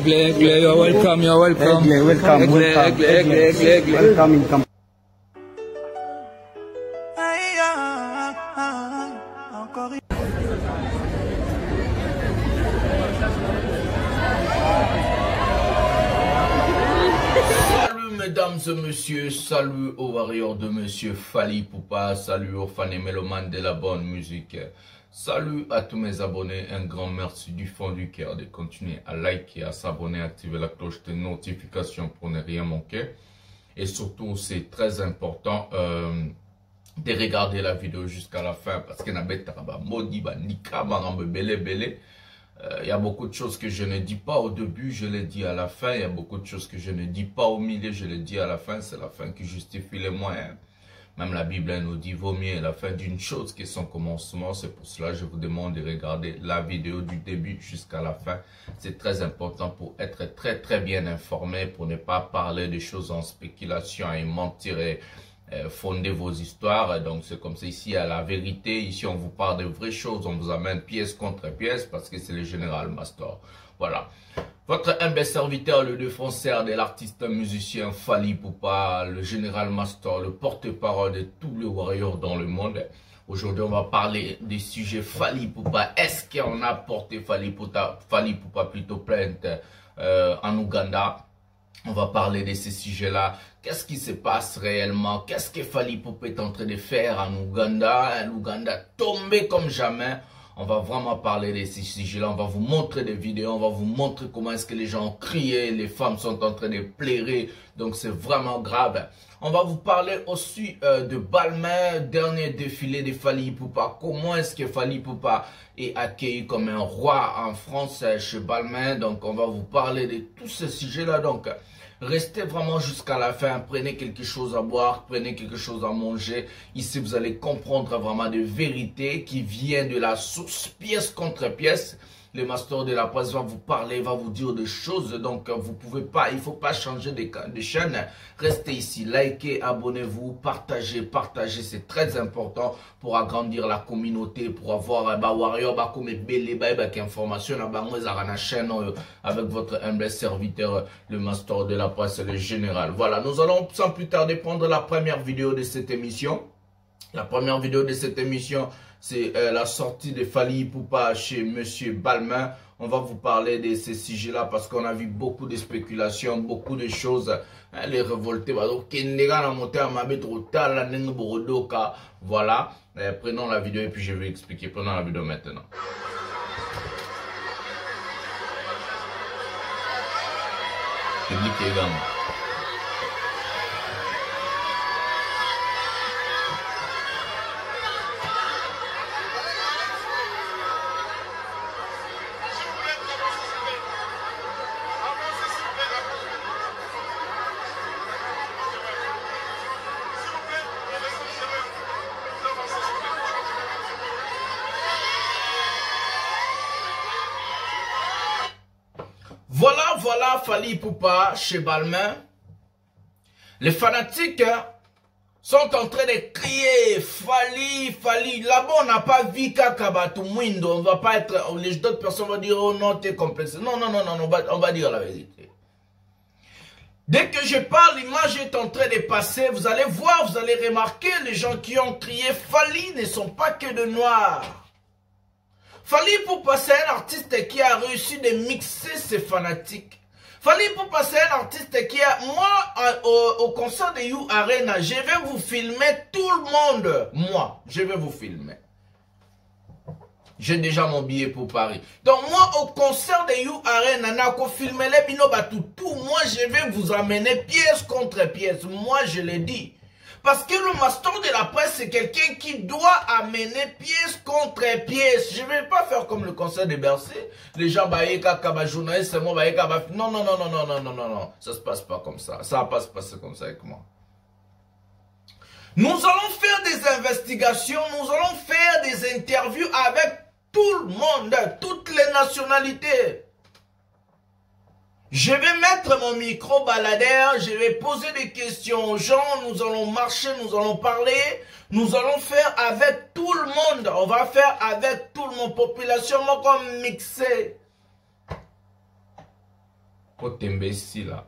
Egle, you're welcome, you're welcome. Egle, welcome, Egle. Welcome in Camp. Salut mesdames et messieurs, salut aux warriors de monsieur Fally Ipupa, salut aux fans et mélomanes de la bonne musique. Salut à tous mes abonnés, un grand merci du fond du cœur de continuer à liker, à s'abonner, à activer la cloche de notification pour ne rien manquer. Et surtout, c'est très important de regarder la vidéo jusqu'à la fin parce qu'il y a il y a beaucoup de choses que je ne dis pas au début, je les dis à la fin. Il y a beaucoup de choses que je ne dis pas au milieu, je les dis à la fin. C'est la fin qui justifie les moyens. Même la Bible nous dit vaut mieux la fin d'une chose que son commencement. C'est pour cela que je vous demande de regarder la vidéo du début jusqu'à la fin. C'est très important pour être très bien informé, pour ne pas parler de choses en spéculation et mentir et fonder vos histoires. Donc c'est comme ça ici à la vérité. Ici on vous parle de vraies choses, on vous amène pièce contre pièce parce que c'est le général Master. Voilà. Votre humble serviteur, le défenseur de l'artiste musicien Fally Ipupa, le général Master, le porte-parole de tous les warriors dans le monde. Aujourd'hui, on va parler des sujets Fally Ipupa. Est-ce qu'on a porté Fally Ipupa plutôt plainte en Ouganda? On va parler de ces sujets-là. Qu'est-ce qui se passe réellement? Qu'est-ce que Fally Ipupa est en train de faire en Ouganda? L'Ouganda tombé comme jamais. On va vraiment parler de ces sujets-là. On va vous montrer des vidéos. On va vous montrer comment est-ce que les gens ont crié. Les femmes sont en train de pleurer. Donc c'est vraiment grave. On va vous parler aussi de Balmain, dernier défilé de Fally Ipupa. Comment est-ce que Fally Ipupa est accueilli comme un roi en France chez Balmain. Donc on va vous parler de tous ces sujets-là. Donc restez vraiment jusqu'à la fin, prenez quelque chose à boire, prenez quelque chose à manger. Ici, vous allez comprendre vraiment des vérités qui viennent de la source, pièce contre pièce. Le master de la presse va vous parler, va vous dire des choses. Donc, vous pouvez pas, il faut pas changer de chaîne. Restez ici, likez, abonnez-vous, partagez, c'est très important pour agrandir la communauté, pour avoir warrior comme belle information à la chaîne avec votre humble serviteur, le master de la presse, le général. Voilà, nous allons sans plus tarder prendre la première vidéo de cette émission. La première vidéo de cette émission, c'est la sortie de Fally Ipupa chez monsieur Balmain. On va vous parler de ces sujets-là parce qu'on a vu beaucoup de spéculations, beaucoup de choses. Les révoltés, voilà. Prenons la vidéo et puis je vais expliquer. Prenons la vidéo maintenant. Public également. Voilà Fally Ipupa chez Balmain. Les fanatiques sont en train de crier Fally. Là-bas, on n'a pas vu Kakabatu Mwindo. On va pas être. Les autres personnes vont dire oh non, t'es complexe. Non, on va dire la vérité. Dès que je parle, l'image est en train de passer. Vous allez voir, vous allez remarquer, les gens qui ont crié Fally ne sont pas que de noirs. Fally Ipupa, c'est un artiste qui a réussi de mixer ses fanatiques. Fally Ipupa, c'est un artiste qui a... Moi, au concert de You Arena, je vais vous filmer tout le monde. Moi, je vais vous filmer. J'ai déjà mon billet pour Paris. Donc moi, au concert de You Arena, nako filmer les bino tout. Moi, je vais vous amener pièce contre pièce. Moi, je l'ai dit. Parce que le master de la presse, c'est quelqu'un qui doit amener pièce contre pièce. Je ne vais pas faire comme le concert de Bercy. Les gens, journaliste, c'est moi, non. Ça se passe pas comme ça. Ça va pas se passer comme ça avec moi. Nous allons faire des investigations, nous allons faire des interviews avec tout le monde, toutes les nationalités. Je vais mettre mon micro baladeur, je vais poser des questions aux gens, nous allons marcher, nous allons parler, nous allons faire avec tout le monde. On va faire avec tout le monde, population comme mixée. ici là.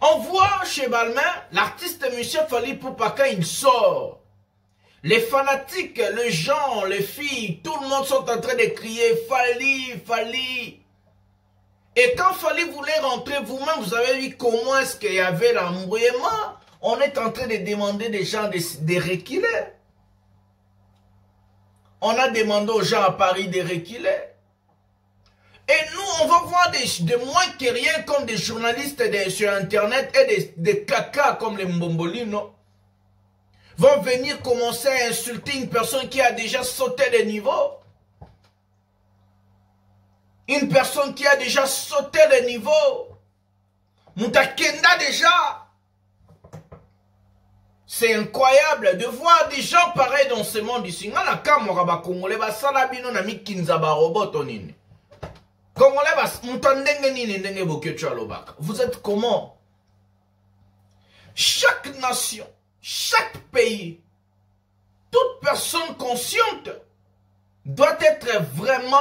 On voit chez Balmain, l'artiste Michel Fally Ipupa, quand il sort, les fanatiques, les gens, les filles, tout le monde sont en train de crier Fally, Fally. Et quand Fally voulait rentrer, vous-même, vous avez vu comment est-ce qu'il y avait l'embrouillement. On est en train de demander des gens de reculer. On a demandé aux gens à Paris de reculer. Et nous, on va voir des moins que rien comme des journalistes sur Internet et des caca comme les Mbombolino vont venir commencer à insulter une personne qui a déjà sauté de niveau. Une personne qui a déjà sauté le niveau. Moutakenda déjà. C'est incroyable de voir des gens pareils dans ce monde ici. Vous êtes comment? Chaque nation, chaque pays, toute personne consciente doit être vraiment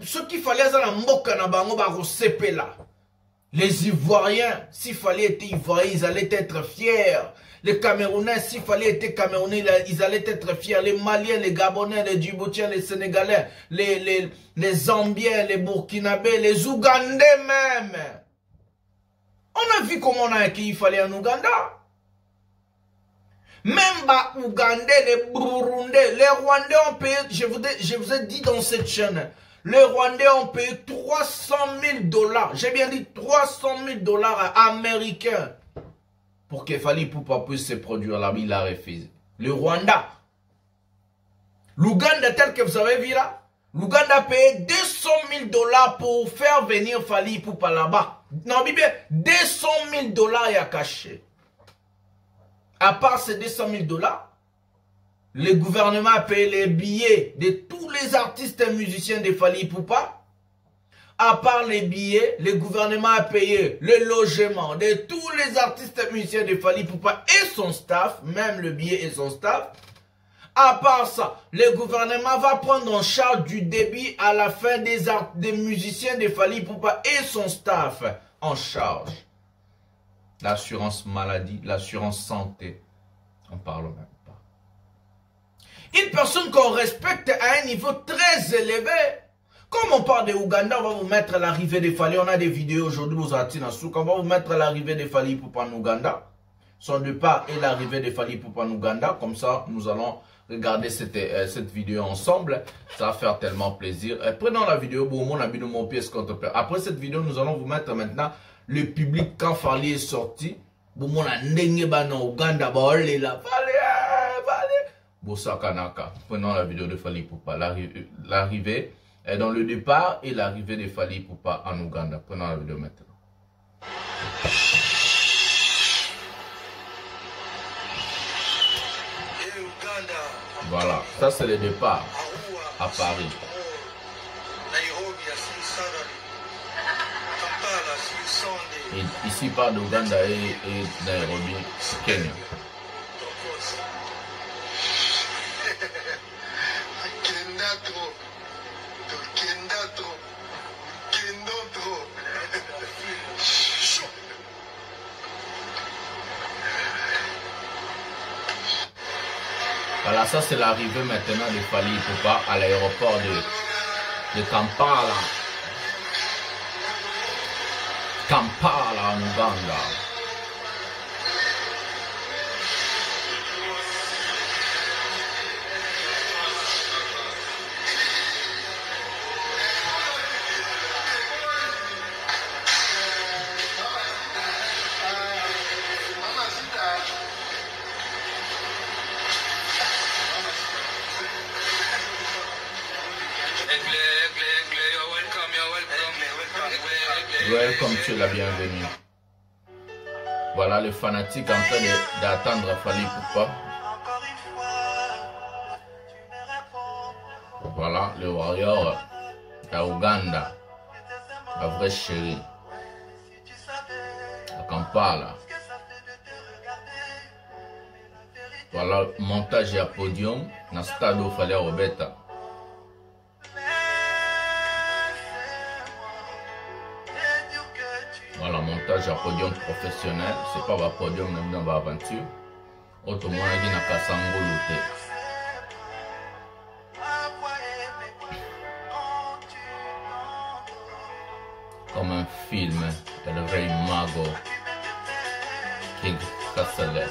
ce qu'il fallait à la moka na bango ba là. Les Ivoiriens, s'il fallait être Ivoiriens, ils allaient être fiers. Les Camerounais, s'il fallait être Camerounais, ils allaient être fiers. Les Maliens, les Gabonais, les Djiboutiens, les Sénégalais, les Zambiens, les Burkinabés, les Ougandais même. On a vu comment on a accueilli Fally en Ouganda. Même bas Ougandais, les Burundais, les Rwandais ont payé, je vous ai dit dans cette chaîne, les Rwandais ont payé 300 000 $. J'ai bien dit 300 000 $ américains pour que Fally Ipupa puisse se produire là. Il a refusé. Le Rwanda. L'Ouganda tel que vous avez vu là. L'Ouganda a payé 200 000 $ pour faire venir Fally Ipupa là-bas. Non, bien 200 000 $ il a caché. À part ces 200 000 $, le gouvernement a payé les billets de tous les artistes et musiciens de Fally Ipupa. À part les billets, le gouvernement a payé le logement de tous les artistes et musiciens de Fally Ipupa et son staff, même le billet et son staff. À part ça, le gouvernement va prendre en charge du débit à la fin des musiciens de Fally Ipupa et son staff en charge. L'assurance maladie, l'assurance santé, on parle même pas. Une personne qu'on respecte à un niveau très élevé. Comme on parle de Ouganda, on va vous mettre l'arrivée de Fally. On a des vidéos aujourd'hui aux Atina Souk. On va vous mettre l'arrivée de Fally Ipupa en Ouganda. Son départ et l'arrivée de Fally Ipupa en Ouganda. Comme ça, nous allons regarder cette vidéo ensemble. Ça va faire tellement plaisir. Prenons la vidéo. Après cette vidéo, nous allons vous mettre maintenant le public quand Fally est sorti. Prenons la vidéo de Fally Ipupa. L'arrivée. Dans le départ et l'arrivée de Fally Ipupa en Ouganda. Prenons la vidéo maintenant. Voilà, ça c'est le départ à Paris. Et ici part d'Ouganda et Nairobi, Kenya. Voilà, ça c'est l'arrivée maintenant de Fally Ipupa à l'aéroport de Kampala. Kampala en Ouganda. Welcome, tu es la bienvenue. Voilà les fanatiques en train d'attendre Fally Ipupa. Voilà le warrior à Ouganda, la vraie chérie, à Kampala. Voilà montage à podium dans le stade où Fally Robeta. otage à podium professionnel, c'est pas un podium dans l'aventure. Autre moins qui n'a qu'à s'enrouler. Comme un film, El Rey Mago, King Castle.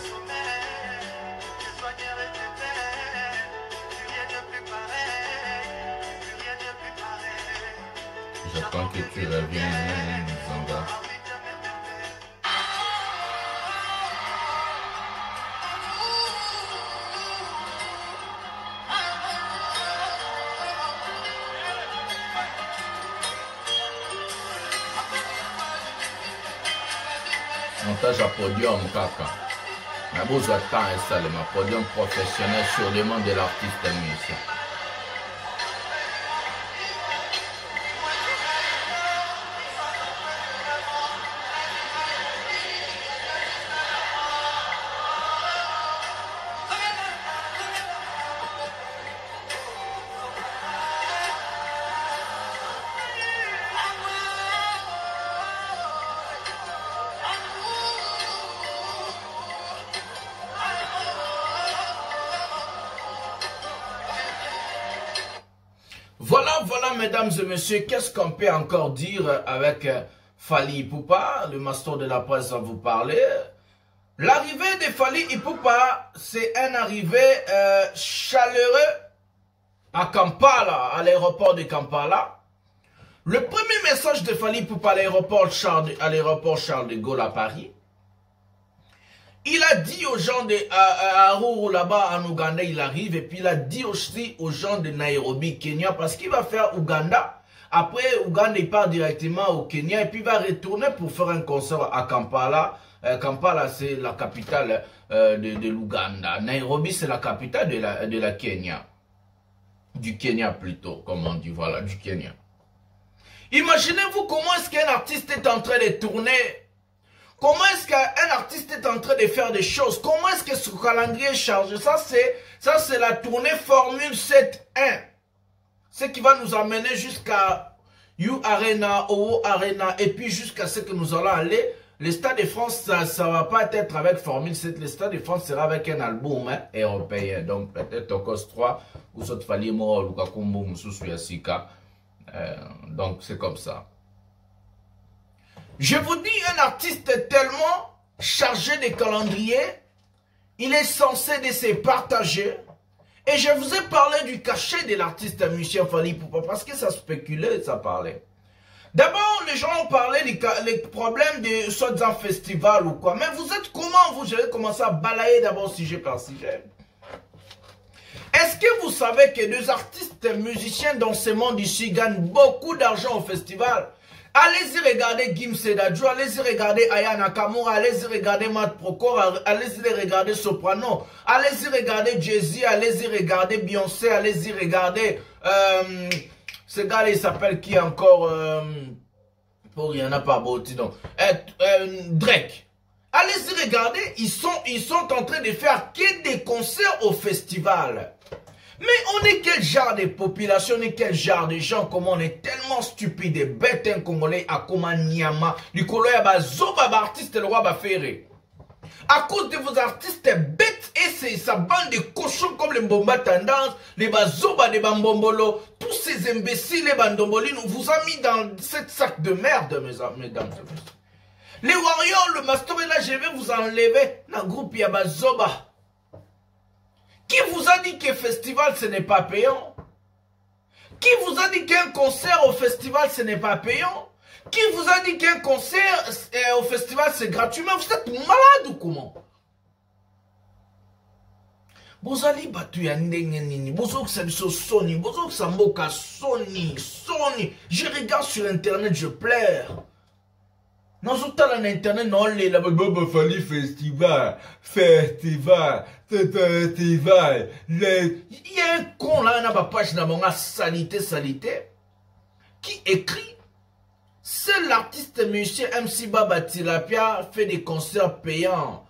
J'attends que tu reviennes, Zanga. Montage à podium, kaka. Mais besoin de temps et ça, le podium professionnel sur demande de l'artiste musicien. Voilà, mesdames et messieurs, qu'est-ce qu'on peut encore dire avec Fally Ipupa, le master de la presse à vous parler. L'arrivée de Fally Ipupa, c'est un arrivée chaleureux à Kampala, à l'aéroport de Kampala. Le premier message de Fally Ipupa à l'aéroport Charles de Gaulle à Paris, il a dit aux gens de Aruru là-bas en Ouganda, il arrive, et puis il a dit aussi aux gens de Nairobi, Kenya, parce qu'il va faire Ouganda. Après, Ouganda, il part directement au Kenya, et puis il va retourner pour faire un concert à Kampala. Kampala, c'est la capitale de l'Ouganda. Nairobi, c'est la capitale de la Kenya. Du Kenya plutôt, comme on dit, voilà, du Kenya. Imaginez-vous comment est-ce qu'un artiste est en train de tourner. Comment est-ce qu'un artiste est en train de faire des choses? Comment est-ce que ce calendrier est chargé? Ça, c'est la tournée Formule 7.1. Ce qui va nous amener jusqu'à U Arena, OO Arena, et puis jusqu'à ce que nous allons aller. Le Stade de France, ça ne va pas être avec Formule 7. Le Stade de France sera avec un album européen. Donc, peut-être Tokos 3, ou Sot Fally Mo, Lukakumbo, Moussou Yassika. Donc, c'est comme ça. Je vous dis, un artiste est tellement chargé de calendrier, il est censé de se partager. Et je vous ai parlé du cachet de l'artiste musicien Fally Ipupa, parce que ça spéculait, ça parlait. D'abord, les gens ont parlé des problèmes de soit-disant festival ou quoi. Mais vous êtes comment, vous? Je vais commencer à balayer d'abord sujet par sujet. Est-ce que vous savez que des artistes musiciens dans ce monde ici gagnent beaucoup d'argent au festival? Allez-y regarder Gim Sedadjo, allez-y regarder Aya Nakamura, allez-y regarder Matt Procor, allez-y regarder Soprano, allez-y regarder Jay-Z, allez-y regarder Beyoncé, allez-y regarder... ce gars-là, il s'appelle qui encore? Oh, il n'y en a pas beaucoup, donc. Drake. Allez-y regarder, ils sont en train de faire que des concerts au festival. Mais on est quel genre de population, on est quel genre de gens, comment on est tellement stupide, des bêtes un Congolais à comment Niama, du Coloya Bazoba, artiste, le roi Baféré. À cause de vos artistes bêtes et c'est sa bande de cochons comme les Mbomba Tendance, les Bazoba, les Bambombolo, tous ces imbéciles, les Bandombolines, on vous a mis dans cette sac de merde, mesdames. Les Warriors, le Master, là, je vais vous enlever dans le groupe Yabazoba. Qui vous a dit que festival ce n'est pas payant? Qui vous a dit qu'un concert au festival ce n'est pas payant? Qui vous a dit qu'un concert au festival c'est gratuit? Mais vous êtes malade ou comment? Vous allez battre Sony, je regarde sur internet, je pleure. Dans internet, non, les Fally festival. Il y a un con là, dans ma page, dans mon salité, qui écrit, seul l'artiste musicien MC Baba Tilapia fait des concerts payants.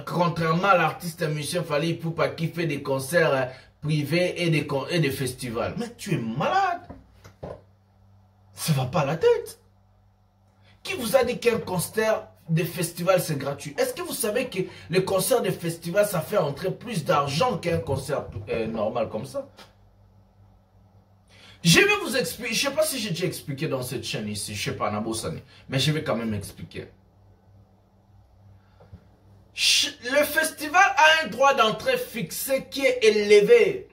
Contrairement à l'artiste musicien Fally Ipupa qui fait des concerts privés et des festivals. Mais tu es malade. Ça va pas à la tête. Qui vous a dit qu'un concert de festival c'est gratuit? Est-ce que vous savez que le concert de festival ça fait entrer plus d'argent qu'un concert normal comme ça? Je vais vous expliquer, je ne sais pas si j'ai déjà expliqué dans cette chaîne ici, je ne sais pas, Nabosani, mais je vais quand même expliquer. Le festival a un droit d'entrée fixé qui est élevé.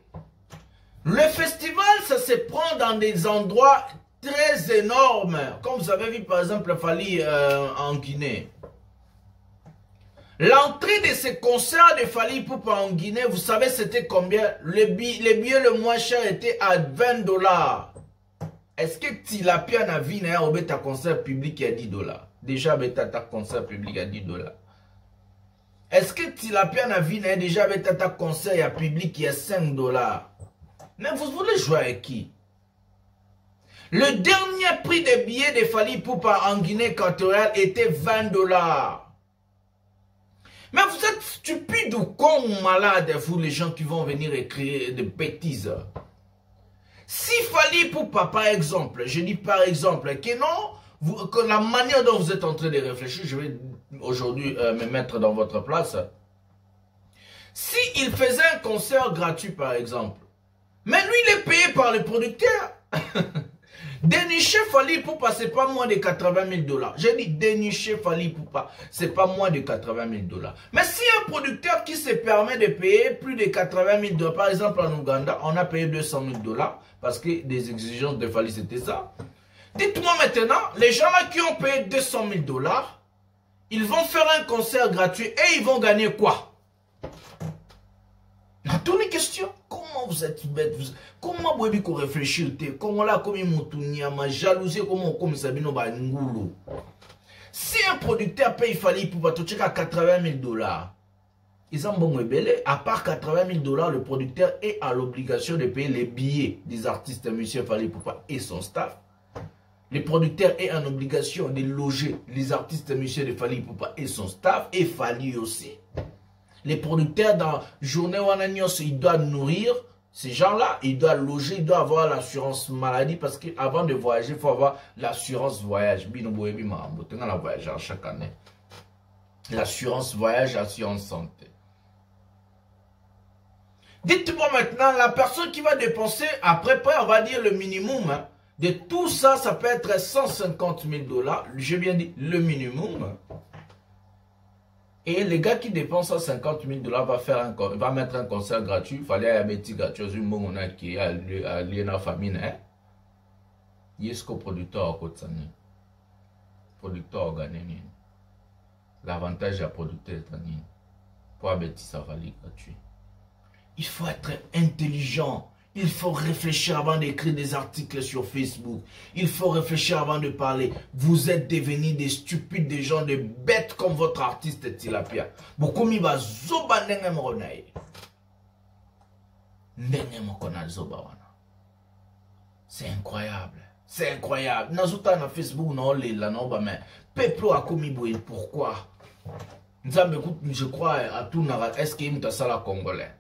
Le festival, ça se prend dans des endroits très énormes. Comme vous avez vu par exemple le Fally en Guinée. L'entrée de ce concert de Fally Ipupa en Guinée, vous savez c'était combien? Le billet le moins cher était à 20 $. Est-ce que Tilapia n'a vu un concert public à 10 $? Déjà, un concert public à 10 $. Est-ce que Tilapia n'a vu déjà un concert public qui est 5 $? Mais vous voulez jouer avec qui? Le dernier prix des billets de Fally Ipupa en Guinée équatoriale était 20 $. Mais vous êtes stupides ou con ou malades, vous les gens qui vont venir écrire des bêtises. Si Fally Ipupa, par exemple, je dis par exemple, que non, que la manière dont vous êtes en train de réfléchir, je vais aujourd'hui me mettre dans votre place. Si il faisait un concert gratuit, par exemple, mais lui, il est payé par le producteur. Dénicher Fally Ipupa, c'est pas moins de 80 000 $. J'ai dit dénicher Fally Ipupa, c'est pas moins de 80 000 $. Mais si un producteur qui se permet de payer plus de 80 000 $, par exemple en Ouganda, on a payé 200 000 $, parce que des exigences de Fally, c'était ça. Dites-moi maintenant, les gens-là qui ont payé 200 000 $, ils vont faire un concert gratuit et ils vont gagner quoi? Dans toutes les questions, comment vous êtes bête? Comment vous avez réfléchir? Comment là, comme il ma jalousie, comment comme ça, si un producteur paye Fally pour toucher à 80 000 $, ils ont bon rebelle. À part 80 000 $, le producteur est à l'obligation de payer les billets des artistes, monsieur Fally Ipupa et son staff. Le producteur est en obligation de loger les artistes, monsieur de Fally Ipupa et son staff, et Fally aussi. Les producteurs dans journée Wananios, ils doivent nourrir ces gens-là, ils doivent loger, ils doivent avoir l'assurance maladie parce qu'avant de voyager, il faut avoir l'assurance voyage. La voyage chaque année. L'assurance voyage, assurance santé. Dites-moi maintenant, la personne qui va dépenser, après, on va dire le minimum, hein, de tout ça, ça peut être 150 000 $. J'ai bien dit le minimum. Et les gars qui dépensent 50 000 $, va mettre un concert gratuit. Il fallait un petit gratuit. On a qui a lié dans la famille. Il y a ce producteur à côté de producteur gagné. L'avantage à producteur est gagné. Pour un petit ça va gratuit. Il faut être intelligent. Il faut réfléchir avant d'écrire des articles sur Facebook. Il faut réfléchir avant de parler. Vous êtes devenus des stupides, des gens, des bêtes comme votre artiste Tilapia. Beaucoup va zoba nengem ronaye. Nengem kona zoba wana. C'est incroyable. C'est incroyable. Nazuta na Facebook na ole la noba mais peuple a commis boye. Pourquoi? Je crois à tout nara. Est-ce qu'il y a ça la congolais?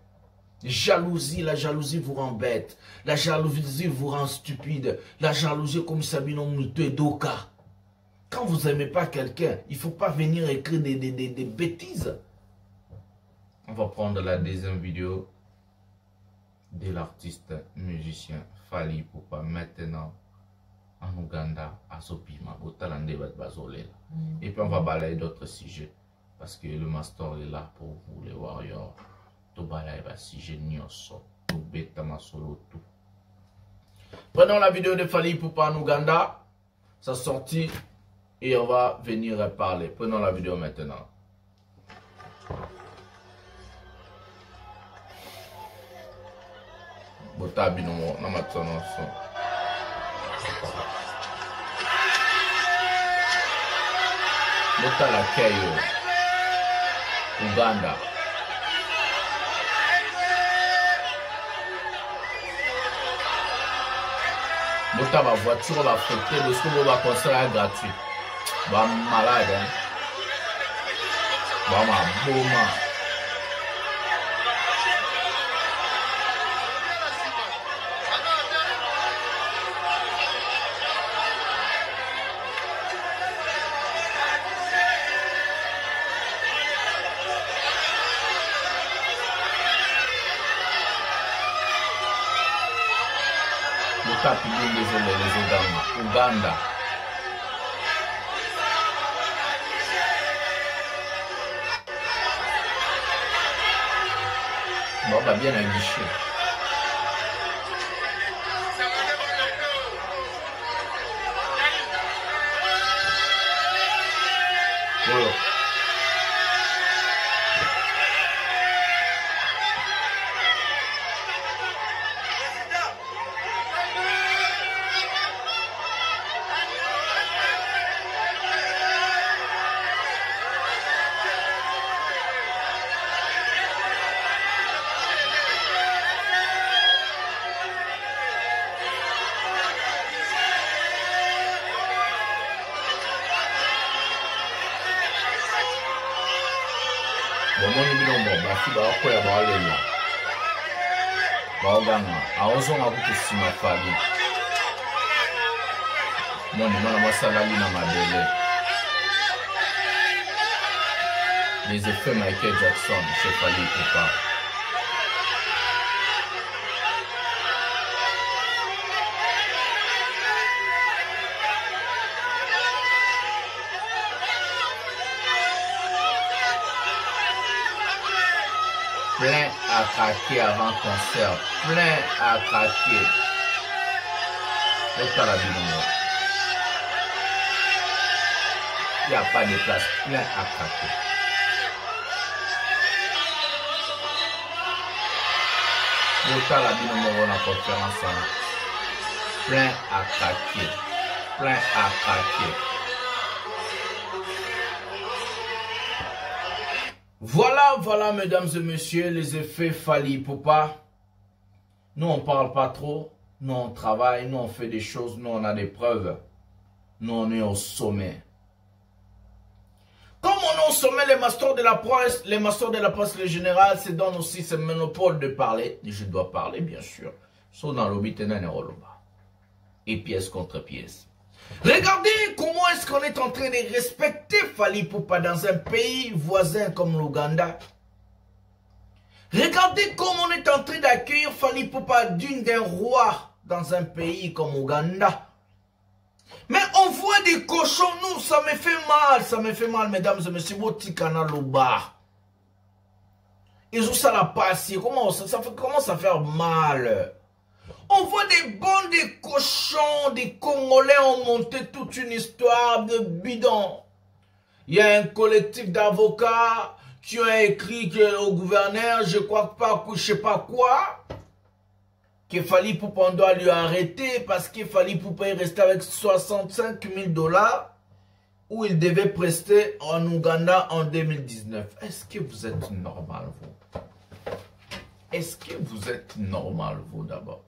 Jalousie, la jalousie vous rend bête. La jalousie vous rend stupide. La jalousie comme Sabino Moutou et Doka. Quand vous n'aimez pas quelqu'un, il ne faut pas venir écrire des bêtises. On va prendre la deuxième vidéo de l'artiste musicien Fally Ipupa maintenant en Ouganda à Sopima. Et puis on va balayer d'autres sujets parce que le master est là pour vous les warriors. Prenons la vidéo de Fally Ipupa en Ouganda. Ça sortit et on va venir parler. Prenons la vidéo maintenant. Botabi no matsono so. Botala Keyo Ouganda. Bota ma voiture va fêter parce que mon concert est gratuit. Va malade, hein. Va ma boma. Tapi les Uganda. Bon, bah bien un guichet. Voilà. Bomoni binombo basi bakoya balela baoganga aozonga kukusima Fally moni mwana basalali na mabele les effets Michael Jackson chez Fally Ipupa. Plein à craquer avant concert, plein à craquer. C'est pas la vie. Il n'y a pas de place, plein à craquer. C'est pas la vie dans la conférence. Plein à craquer, plein à craquer. Voilà, mesdames et messieurs, les effets Fally Ipupa. Nous, on parle pas trop. Nous, on travaille. Nous, on fait des choses. Nous, on a des preuves. Nous, on est au sommet. Comme on est au sommet, les masters de la presse, le général, se donnent aussi ce monopole de parler. Et je dois parler, bien sûr. Sont dans le et pièce contre pièce. Regardez comment est-ce qu'on est en train de respecter Fally Ipupa dans un pays voisin comme l'Ouganda. Regardez comment on est en train d'accueillir Fally Ipupa digne d'un roi dans un pays comme l'Ouganda. Mais on voit des cochons, nous, ça me fait mal, mesdames et messieurs, votre canal au bas. Ils ont ça la passe, comment ça commence à faire mal. On voit des bandes de cochons, des Congolais ont monté toute une histoire de bidon. Il y a un collectif d'avocats qui ont écrit au gouverneur, je sais pas quoi, que Fally Ipupa on doit lui arrêter parce que Fally Ipupa est resté avec 65 000 $ où il devait prester en Ouganda en 2019. Est-ce que vous êtes normal, vous? Est-ce que vous êtes normal, vous, d'abord?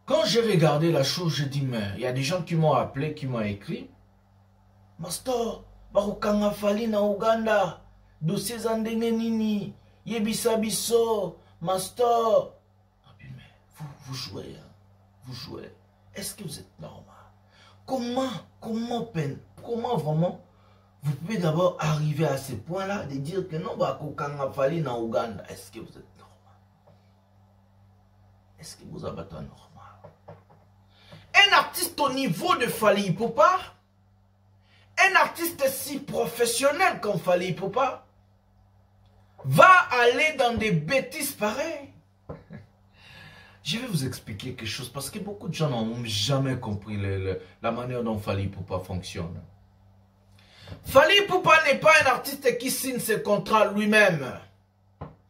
Quand j'ai regardé la chose, je dis, mais il y a des gens qui m'ont appelé, qui m'ont écrit. Master, barukanga Fally na Ouganda, dossier zandenge nini, yebisa biso, Master. Ah, mais vous jouez, hein? Vous jouez. Est-ce que vous êtes normal? Comment vraiment vous pouvez d'abord arriver à ce point-là de dire que non, barukanga Fally na Ouganda? Est-ce que vous êtes normal? Est-ce que vous avez un normal? Un artiste au niveau de Fally Ipupa, un artiste si professionnel comme Fally Ipupa, va aller dans des bêtises pareilles. Je vais vous expliquer quelque chose parce que beaucoup de gens n'ont jamais compris la manière dont Fally Ipupa fonctionne. Fally Ipupa n'est pas un artiste qui signe ses contrats lui-même.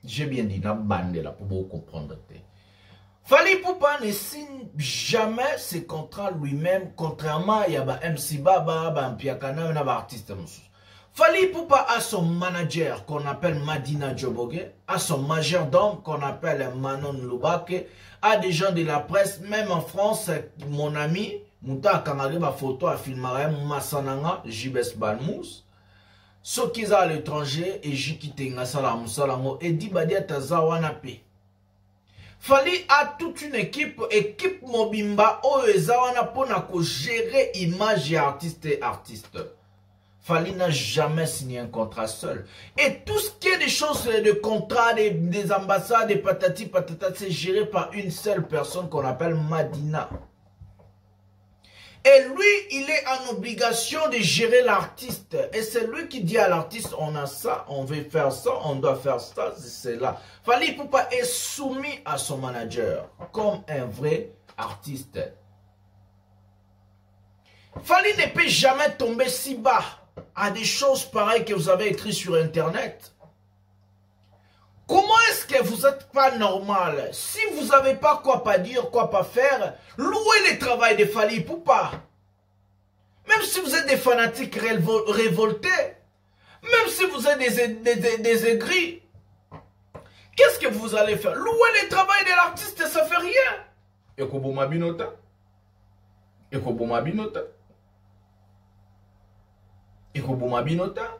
J'ai bien dit, la bande là pour vous comprendre. Fally Ipupa ne signe jamais ses contrats lui-même, contrairement à MC Baba, Mpiakana, et artiste. Fally Ipupa a son manager qu'on appelle Madina Djoboge, a son majordome qu'on appelle Manon Lubake, a des gens de la presse, même en France, mon ami, Mouta Kangali, ma photo à filmer, Massananga, Jibes Balmous, ceux qui sont à l'étranger, et Jikitenga Salam Salango, et Dibadia Tazawanape. Fally a toute une équipe Mobimba, Oezawana Ponako gérer image et artiste. Fally n'a jamais signé un contrat seul. Et tout ce qui est des choses, de contrats, des ambassades, des patati patata, c'est géré par une seule personne qu'on appelle Madina. Et lui, il est en obligation de gérer l'artiste. Et c'est lui qui dit à l'artiste, on a ça, on veut faire ça, on doit faire ça, c'est là. Fally Ipupa est soumis à son manager, comme un vrai artiste. Fally ne peut jamais tomber si bas à des choses pareilles que vous avez écrites sur Internet. Comment est-ce que vous n'êtes pas normal? Si vous n'avez pas quoi pas dire, quoi pas faire, louez le travail de Fally Ipupa. Même si vous êtes des fanatiques révoltés, même si vous êtes des aigris, qu'est-ce que vous allez faire? Louer le travail de l'artiste, ça fait rien. Ekoboma binota. Ekoboma binota. Ekoboma binota.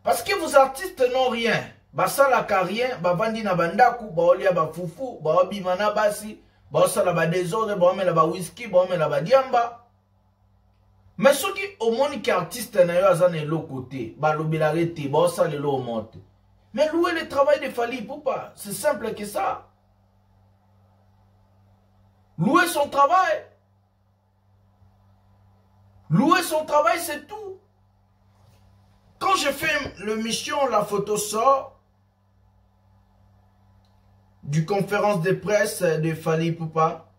Parce que vos artistes n'ont rien. Basala ka rien, bavandi na bandaku, baolia ba fufu, baobi na basi, baosala ba désordre, baomela ba whisky, baomela ba diamba. Mais ceux qui au monde qui artiste na yo azane l'autre côté, balobela rete, baosala le lo monte. Mais louer le travail de Fally Ipupa, c'est simple que ça. Louer son travail. Louer son travail, c'est tout. Quand je fais l'émission, la photo sort du conférence de presse de Fally Ipupa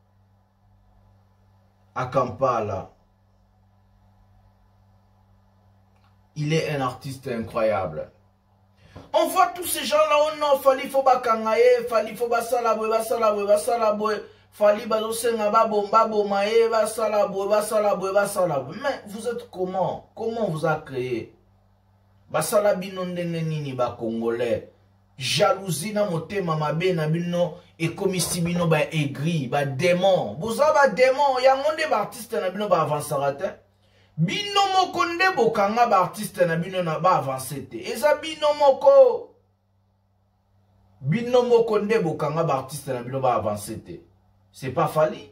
à Kampala. Il est un artiste incroyable. On voit tous ces gens-là, oh non, Fally faut bakangaye, Fally faut basalabwe, Fally bazosenga babomba bomaye, basalabwe. Mais vous êtes comment? Comment on vous a créé? Basalabino ndenge nini ba Congolais? Jalousie na motema mabe na bino ekomisi bino ba aigri, ba démon. Boza ba démon, yango nde ba artiste na bino ba avansara te. Bino moko nde bokanga ba artiste na bino na ba avancer te. Eza bino moko. Bino moko nde bokanga ba artiste na bino ba avancer te. C'est pas Fally.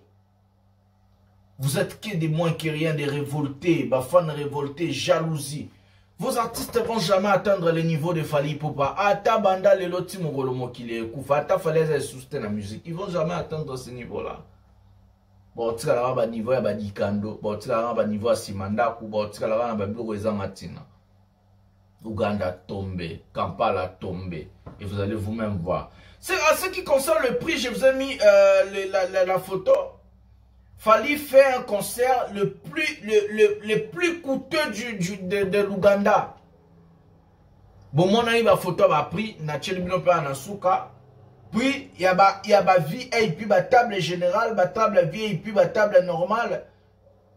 Vous êtes que des moins que rien, des révoltés, ba fans révoltés, jalousie. Vos artistes ne vont jamais atteindre le niveau de Fally Ipupa. Ata banda le loti mongolo mokile kufa, ata falaise soutenir la musique. Ils vont jamais atteindre ce niveau-là. Bon, tu as un niveau à Badikando, bon, tu as un niveau à Simandaku, bon, tu as un niveau à Zamatina. Ouganda tombé, Kampala tombé. Et vous allez vous-même voir. C'est à ce qui concerne le prix, je vous ai mis la photo. Fally fait un concert le plus coûteux de l'Ouganda. Bon, mon ami, la photo a pris, Natchel Binope Anasuka. Puis, il y a VIP, la table générale, la table VIP, la table normale.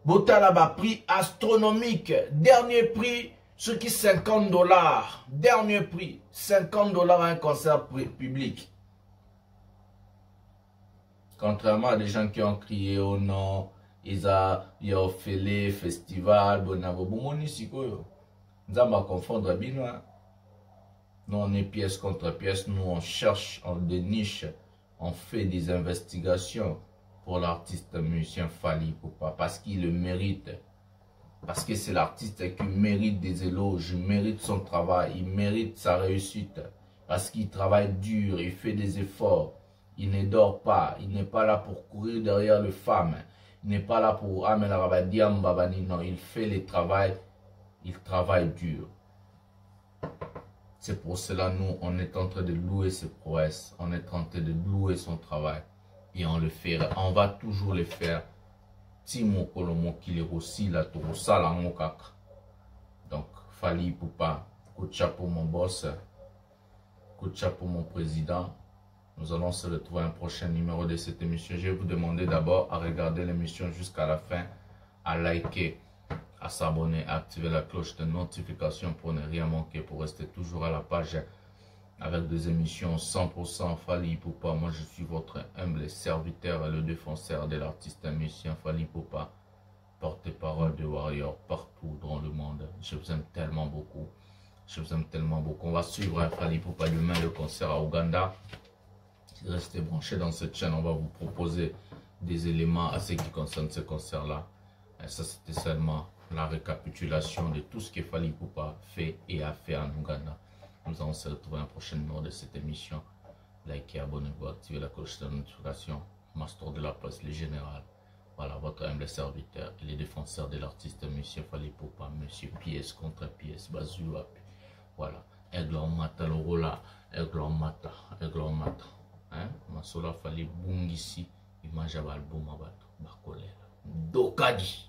Botala a prix astronomique. Dernier prix, ce qui est $50. Dernier prix, $50 un concert public. Contrairement à des gens qui ont crié au nom, ils ont fait les festivals, bonavo, bon, ici, nous allons confondre bien. Nous, on est pièce contre pièce, nous, on cherche, on déniche, on fait des investigations pour l'artiste musicien Fally Ipupa, parce qu'il le mérite. Parce que c'est l'artiste qui mérite des éloges, il mérite son travail, il mérite sa réussite. Parce qu'il travaille dur, il fait des efforts. Il ne dort pas, il n'est pas là pour courir derrière les femmes. Il n'est pas là pour amener la rabadiam babani. Non, il fait le travail, il travaille dur. C'est pour cela nous, on est en train de louer ses prouesses. On est en train de louer son travail. Et on le fera, on va toujours le faire. Timo Kolomo qui est aussi la Touroussa la Mokak. Donc, Fally Ipupa, coup de chapeau mon boss, coup de chapeau mon président. Nous allons se retrouver un prochain numéro de cette émission. Je vais vous demander d'abord à regarder l'émission jusqu'à la fin, à liker, à s'abonner, à activer la cloche de notification pour ne rien manquer, pour rester toujours à la page avec des émissions 100% Fally Ipupa. Moi, je suis votre humble serviteur et le défenseur de l'artiste musicien Fally Ipupa, porte-parole de Warrior partout dans le monde. Je vous aime tellement beaucoup. Je vous aime tellement beaucoup. On va suivre Fally Ipupa demain, le concert à Ouganda. Restez branchés dans cette chaîne, on va vous proposer des éléments à ce qui concerne ce concert-là. Et ça, c'était seulement la récapitulation de tout ce que Fally Ipupa fait et a fait en Ouganda. Nous allons se retrouver à un prochain numéro de cette émission. Likez, abonnez-vous, activez la cloche de notification. Master de la place, le général. Voilà, votre humble serviteur et les défenseurs de l'artiste, monsieur Fally Ipupa, monsieur pièce contre pièce, Bazouap. Voilà, aigle en mata, le rola, aigle en mata. Hein, Masola Fally Bungisi, image à Balboum Abato, Bakolela. Dokadi.